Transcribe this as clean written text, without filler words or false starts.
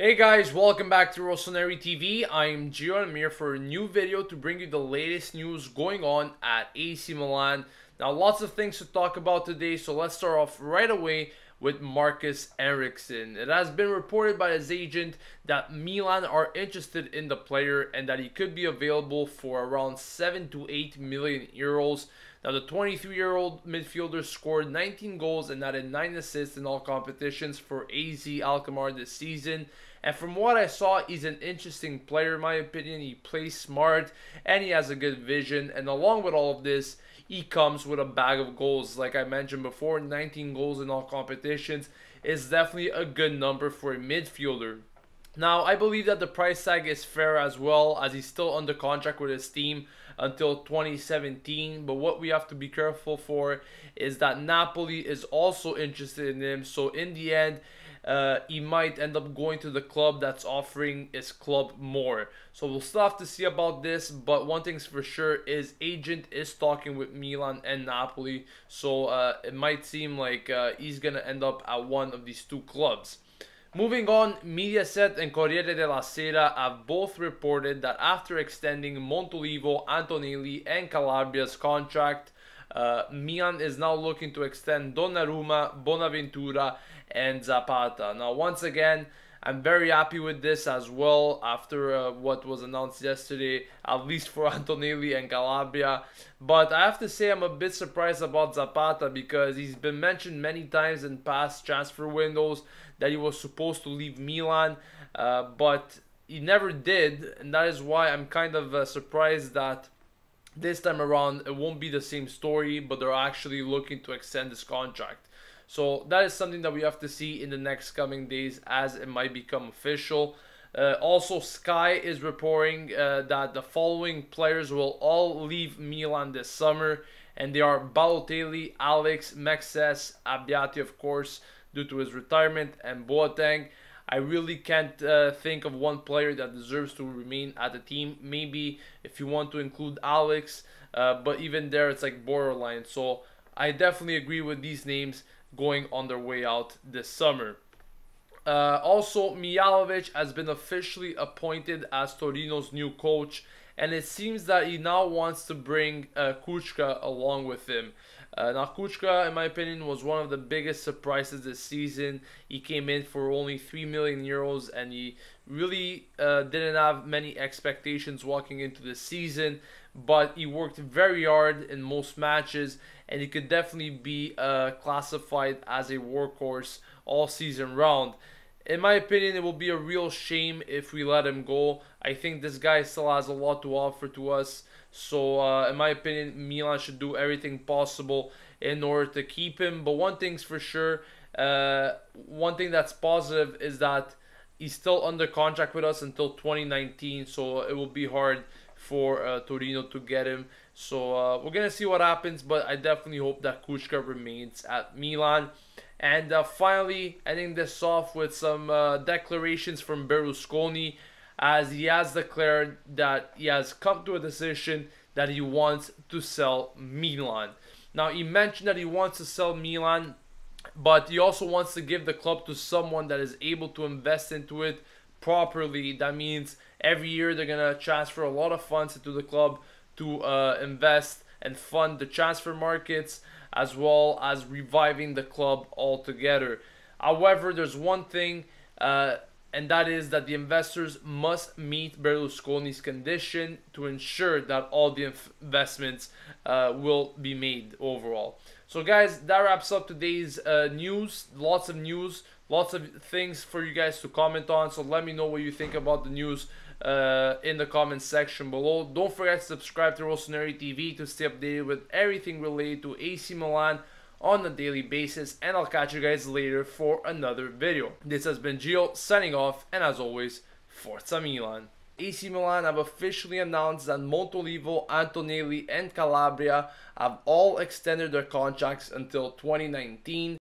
Hey guys, welcome back to Rossoneri TV. I'm Gio and I'm here for a new video to bring you the latest news going on at AC Milan. Now, lots of things to talk about today, so let's start off right away with Markus Henriksen. It has been reported by his agent that Milan are interested in the player and that he could be available for around 7 to 8 million euros. Now, the 23-year-old midfielder scored 19 goals and added 9 assists in all competitions for AZ Alkmaar this season. And from what I saw, he's an interesting player in my opinion. He plays smart and he has a good vision. And along with all of this, he comes with a bag of goals. Like I mentioned before, 19 goals in all competitions is definitely a good number for a midfielder. Now, I believe that the price tag is fair as well, as he's still under contract with his team until 2017. But what we have to be careful for is that Napoli is also interested in him. So in the end, he might end up going to the club that's offering his club more. So we'll still have to see about this, but one thing's for sure is agent is talking with Milan and Napoli. So it might seem like he's going to end up at one of these two clubs. Moving on, Mediaset and Corriere della Sera have both reported that after extending Montolivo, Antonelli and Calabria's contract, Milan is now looking to extend Donnarumma, Bonaventura and Zapata. Now, once again, I'm very happy with this as well after what was announced yesterday, at least for Antonelli and Calabria. But I have to say I'm a bit surprised about Zapata because he's been mentioned many times in past transfer windows that he was supposed to leave Milan, but he never did, and that is why I'm kind of surprised that this time around it won't be the same story, but they're actually looking to extend his contract. So that is something that we have to see in the next coming days as it might become official. Also, Sky is reporting that the following players will all leave Milan this summer, and they are Balotelli, Alex, Mexes, Abbiati, of course, due to his retirement, and Boateng. I really can't think of one player that deserves to remain at the team. Maybe if you want to include Alex, but even there it's like borderline. So I definitely agree with these names going on their way out this summer. Also, Mihajlovic has been officially appointed as Torino's new coach, and it seems that he now wants to bring Kučka along with him. Now, Kučka, in my opinion, was one of the biggest surprises this season. He came in for only 3 million euros, and he really didn't have many expectations walking into the season, but he worked very hard in most matches, and he could definitely be classified as a workhorse all season round. In my opinion, it will be a real shame if we let him go. I think this guy still has a lot to offer to us. So, in my opinion, Milan should do everything possible in order to keep him. But one thing's for sure, one thing that's positive is that he's still under contract with us until 2019. So, it will be hard for Torino to get him. So, we're going to see what happens. But I definitely hope that Kučka remains at Milan. And finally, ending this off with some declarations from Berlusconi, as he has declared that he has come to a decision that he wants to sell Milan. Now, he mentioned that he wants to sell Milan, but he also wants to give the club to someone that is able to invest into it properly. That means every year they're going to transfer a lot of funds into the club to invest and fund the transfer markets, as well as reviving the club altogether. However, there's one thing, and that is that the investors must meet Berlusconi's condition to ensure that all the investments will be made overall. So guys, that wraps up today's news. Lots of news, lots of things for you guys to comment on. So let me know what you think about the news in the comment section below. Don't forget to subscribe to Rossoneri TV to stay updated with everything related to AC Milan on a daily basis, and I'll catch you guys later for another video. This has been Gio signing off, and as always, Forza Milan. AC Milan have officially announced that Montolivo, Antonelli and Calabria have all extended their contracts until 2019.